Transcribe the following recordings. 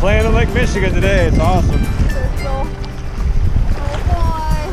Playing in Lake Michigan today, it's awesome. Oh boy.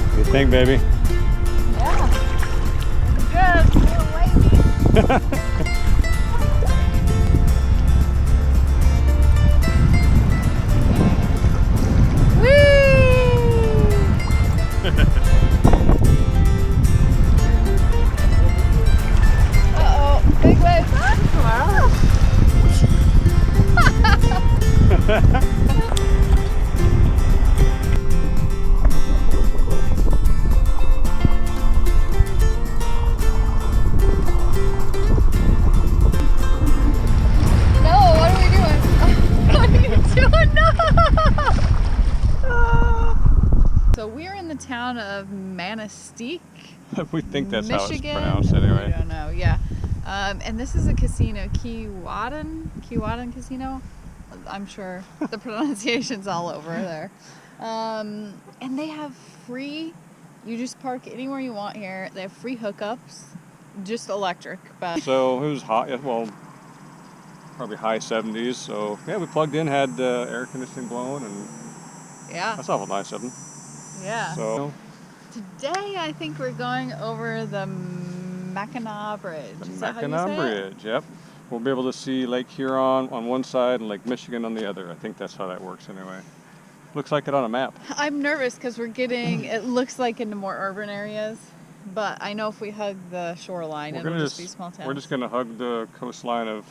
What do you think, baby? Yeah. Good. Little wavy. Uh-oh, big wave. No, what are we doing? What are you doing? No! So we're in the town of Manistee, We think that's how it's Michigan. pronounced anyway. I don't know, yeah. And this is a casino, Keewatin Casino. I'm sure the pronunciation's all over there. And they have free, you just park anywhere you want here. They have free hookups, just electric. But So it was hot, yeah, well, probably high 70s. So yeah, we plugged in, had air conditioning blowing, and yeah, that's awful nice of them. yeah. So Today I think we're going over the Mackinac Bridge. the Is that how you Mackinac say it? Bridge, yep. We'll be able to see Lake Huron on one side and Lake Michigan on the other. I think that's how that works anyway. Looks like it on a map. I'm nervous because we're getting, it looks like into more urban areas, but I know if we hug the shoreline, We're it'll gonna just be small towns. We're just gonna hug the coastline of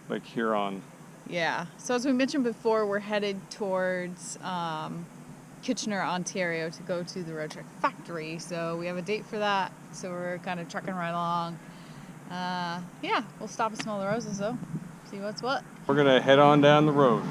Lake Huron. Yeah. So as we mentioned before, we're headed towards Kitchener, Ontario to go to the Road Truck Factory. So we have a date for that. So we're kind of trucking right along. Yeah, we'll stop and smell the roses though. See what's what. We're gonna head on down the road.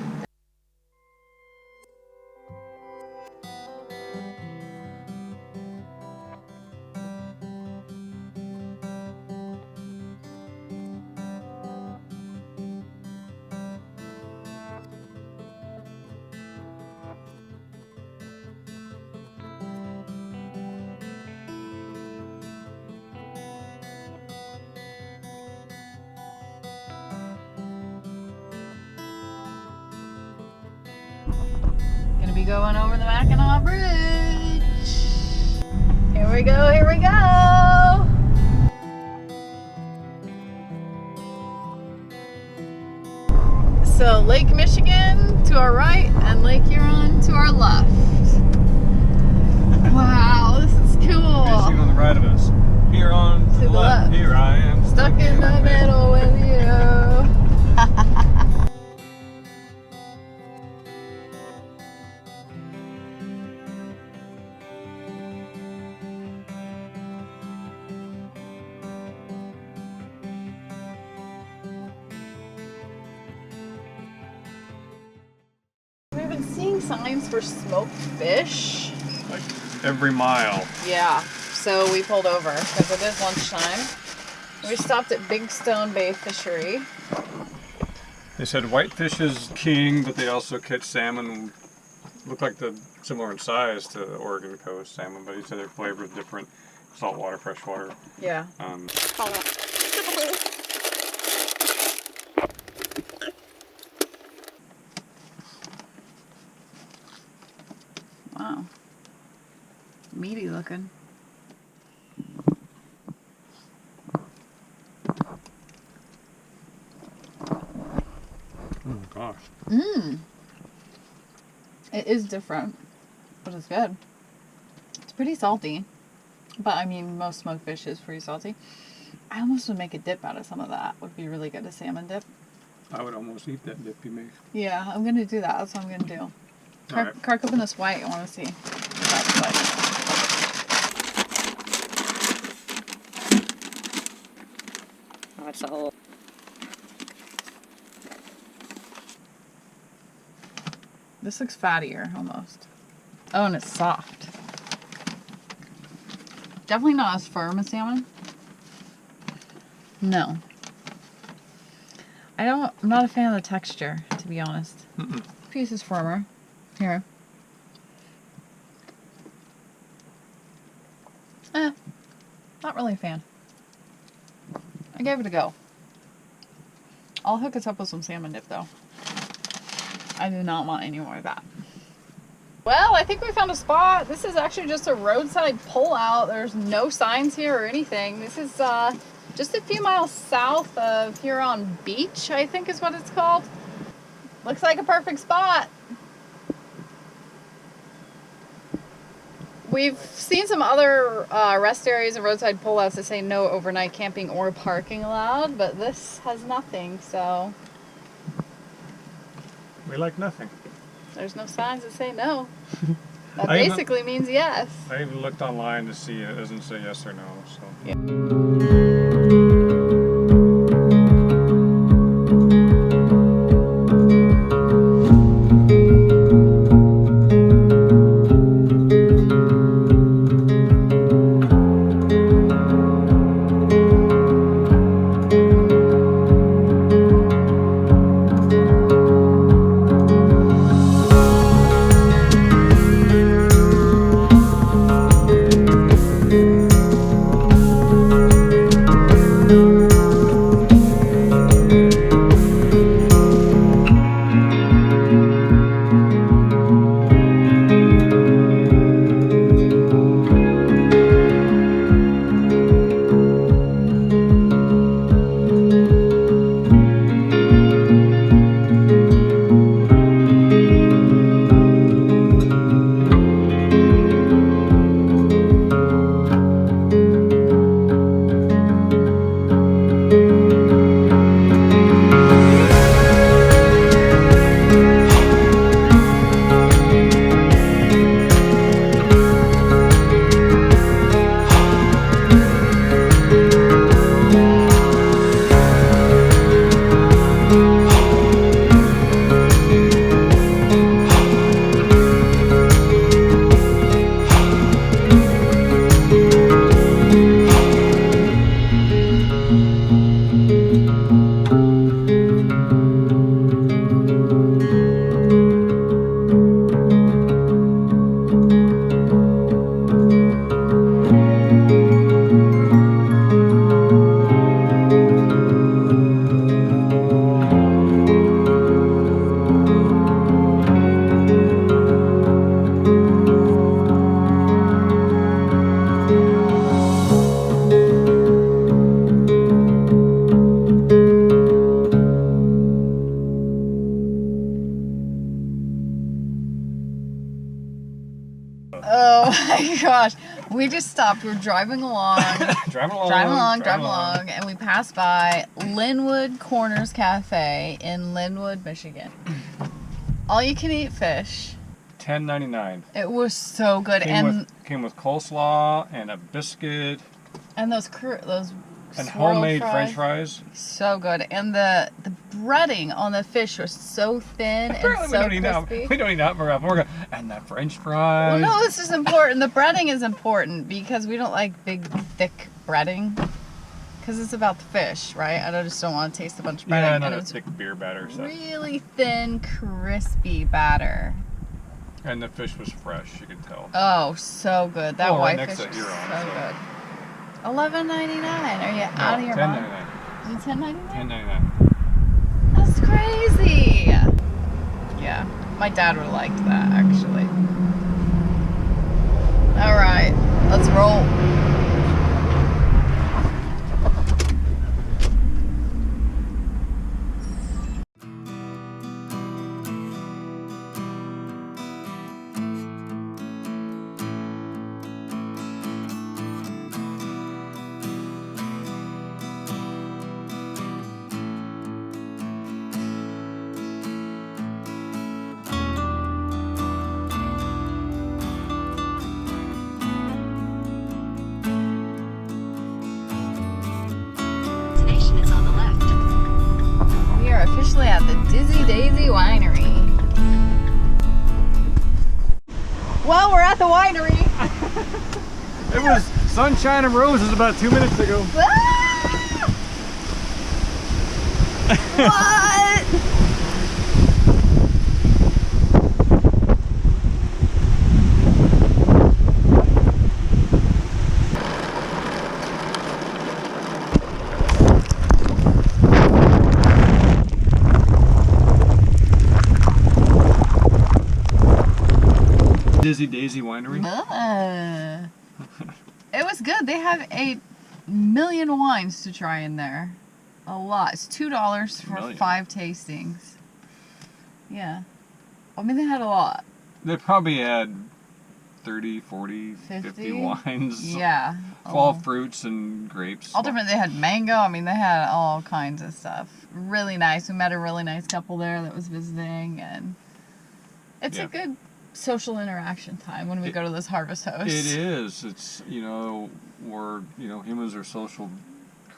Gonna be going over the Mackinac Bridge. Here we go, here we go. So Lake Michigan to our right and Lake Huron to our left. Wow, this is Michigan cool. on the right of us. Huron to the left. Here I am. Stuck in the middle with you. We've been seeing signs for smoked fish. Like every mile. Yeah, so we pulled over because it is lunchtime. We stopped at Big Stone Bay Fishery. They said whitefish is king, but they also catch salmon. Look like the similar in size to the Oregon coast salmon, but he said their flavor is different. Saltwater, freshwater. Yeah. Wow. Meaty looking. Oh gosh. Mmm. It is different, but it's good. It's pretty salty, but I mean, most smoked fish is pretty salty. I almost would make a dip out of some of that. Would be really good, a salmon dip. I would almost eat that dip you make. Yeah, I'm gonna do that. That's what I'm gonna do. Alright. Crack open this white. I want to see. That's like. Oh, it's a whole. This looks fattier almost. Oh, and it's soft. Definitely not as firm as salmon. No. I'm not a fan of the texture, to to be honest. Mm-mm. This piece is firmer. Here. Not really a fan. I gave it a go. I'll hook us up with some salmon dip though. I do not want any more of that. Well, I think we found a spot. This is actually just a roadside pullout. There's no signs here or anything. This is just a few miles south of Huron Beach, I think is what it's called. Looks like a perfect spot. We've seen some other rest areas and roadside pullouts that say no overnight camping or parking allowed, but this has nothing, so We like nothing. there's no signs that say no. That I even- basically means yes. I even looked online to see it doesn't say yes or no. So. Oh my gosh. We just stopped. We're driving along. Driving along. Driving along, and we passed by Lynwood Corners Cafe in Lynwood, Michigan. All you can eat fish. $10.99. It was so good. Came with coleslaw and a biscuit And those and swirl homemade French fries. So good. And the breading on the fish was so thin Apparently and so we don't crispy. eat that very often. And the French fries. Well, no, this is important. The breading is important because we don't like big, thick breading. Because it's about the fish, right? I just don't want to taste a bunch of breading. Yeah, and not it a was thick beer batter stuff. really thin, crispy batter. And the fish was fresh, you could tell. Oh, so good. That Well, right white next fish to was Huron, so so. good. $11.99. Are you out of your mind? $10.99. Is it $10.99? $10.99. That's crazy. Yeah, my dad would have liked that actually. All right, let's roll. Destination is on the left. We are officially at the Dizzy Daisy Winery. Well, we're at the winery. It was sunshine and roses about 2 minutes ago. Ah! What? Dizzy Daisy Winery. It was good. They have 1,000,000 wines to try in there. A lot. It's $2 for 5 tastings. Yeah. I mean, they had a lot. They probably had 30, 40, 50 wines. Yeah. Fall fruits and grapes. All different. They had mango. I mean, they had all kinds of stuff. Really nice. We met a really nice couple there that was visiting, and it's a good social interaction time when we go to this harvest host. It is. It's, we're, humans are social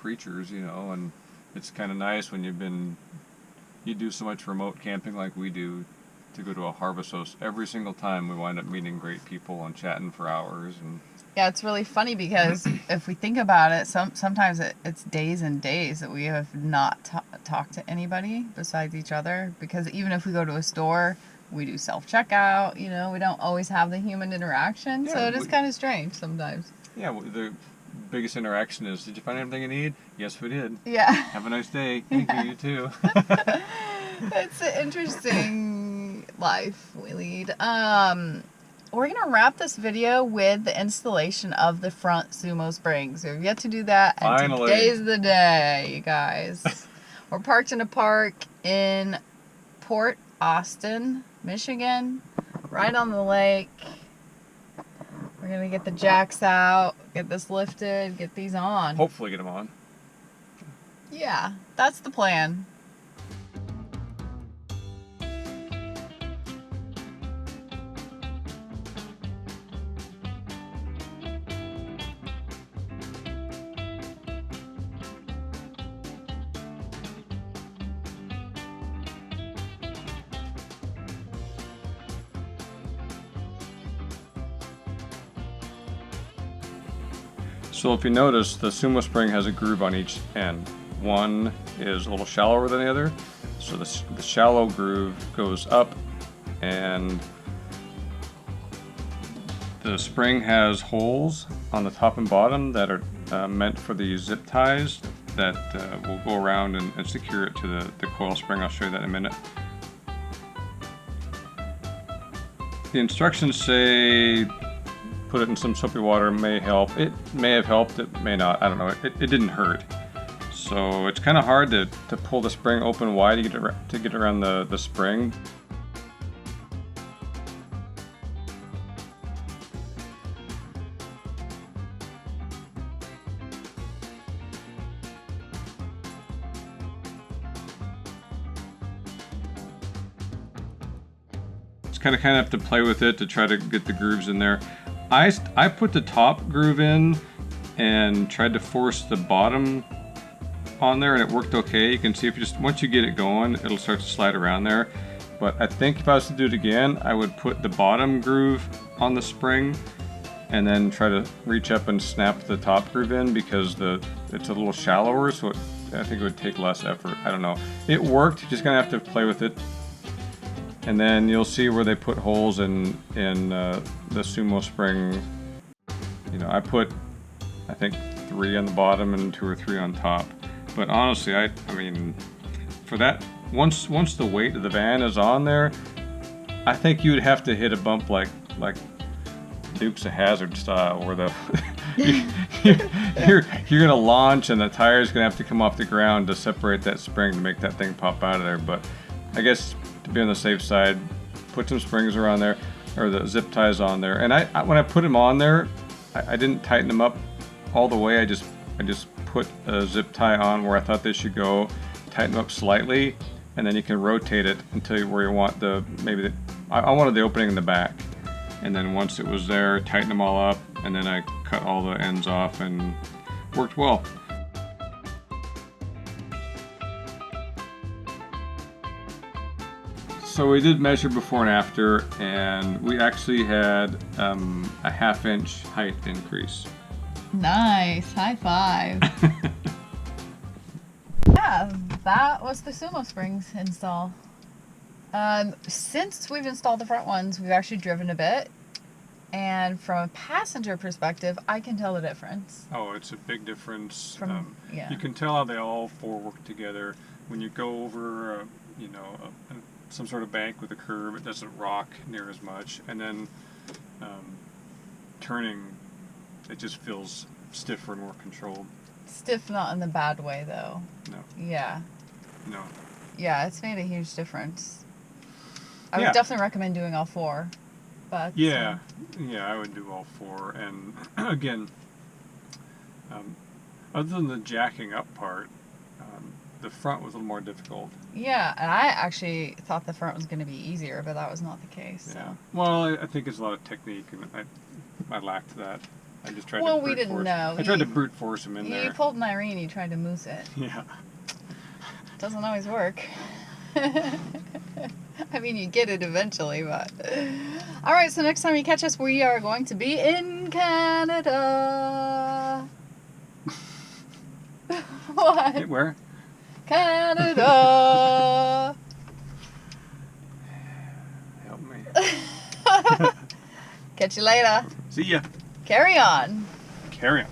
creatures, and it's kind of nice when you do so much remote camping like we do, to go to a harvest host. Every single time we wind up meeting great people and chatting for hours. And yeah, it's really funny because if we think about it, sometimes it's days and days that we have not talked to anybody besides each other, because even if we go to a store, we do self-checkout, we don't always have the human interaction, so it is kind of strange sometimes. Yeah, the biggest interaction is, did you find everything you need? Yes, we did. Yeah. Have a nice day. Thank you, you too. It's an interesting life we lead. We're going to wrap this video with the installation of the front Sumo Springs. We've yet to do that, and Finally. Today's the day, you guys. We're parked in a park in Port Austin, Michigan, right on the lake. We're going to get the jacks out, get this lifted, get these on. Hopefully get them on. Yeah, that's the plan. So if you notice, the Sumo Spring has a groove on each end. One is a little shallower than the other, so the shallow groove goes up, and the spring has holes on the top and bottom that are meant for the zip ties that will go around and secure it to the coil spring. I'll show you that in a minute. The instructions say put it in some soapy water, may help. It may have helped, it may not, I don't know. It didn't hurt. So it's kind of hard to pull the spring open wide to get around the spring. It's kind of have to play with it to try to get the grooves in there. I put the top groove in and tried to force the bottom on there, and it worked okay. You can see once you get it going, it'll start to slide around there. But I think if I was to do it again, I would put the bottom groove on the spring and then try to reach up and snap the top groove in, because it's a little shallower, so I think it would take less effort. I don't know. It worked, you're just gonna have to play with it. And then you'll see where they put holes in the Sumo Spring. I put, I think, 3 on the bottom and 2 or 3 on top. But honestly, I mean, for that, once the weight of the van is on there, I think you'd have to hit a bump like Dukes of Hazzard style, where you're gonna launch and the tire's gonna have to come off the ground to separate that spring to make that thing pop out of there. But I guess, to be on the safe side, put some springs around there, or the zip ties on there. And when I put them on there, I didn't tighten them up all the way. I just put a zip tie on where I thought they should go, tighten them up slightly, and then you can rotate it until where you want I wanted the opening in the back. And then once it was there, tighten them all up, and then I cut all the ends off, and worked well. So we did measure before and after, and we actually had a 1/2 inch height increase. Nice, high five. Yeah, that was the Sumo Springs install. Since we've installed the front ones, we've actually driven a bit, and from a passenger perspective, I can tell the difference. Oh, it's a big difference. Yeah. You can tell how they all 4 work together. When you go over, some sort of bank with a curb, it doesn't rock near as much. And then turning, it just feels stiffer and more controlled. Stiff, not in the bad way, though. No. Yeah. No. Yeah, it's made a huge difference. I Yeah. would definitely recommend doing all 4. But Yeah, I would do all 4. And again, other than the jacking up part, the front was a little more difficult. yeah, and I actually thought the front was going to be easier, but that was not the case. Yeah. So. Well, I think it's a lot of technique, and I lacked that. I just tried Well, to we brute didn't force. know. I tried to You- brute force him in You there. pulled an Irene, you tried to moose it. Yeah. Doesn't always work. I mean, you get it eventually, but. Alright, so next time you catch us, we are going to be in Canada. What? Where? Canada! Help me. Catch you later. See ya. Carry on. Carry on.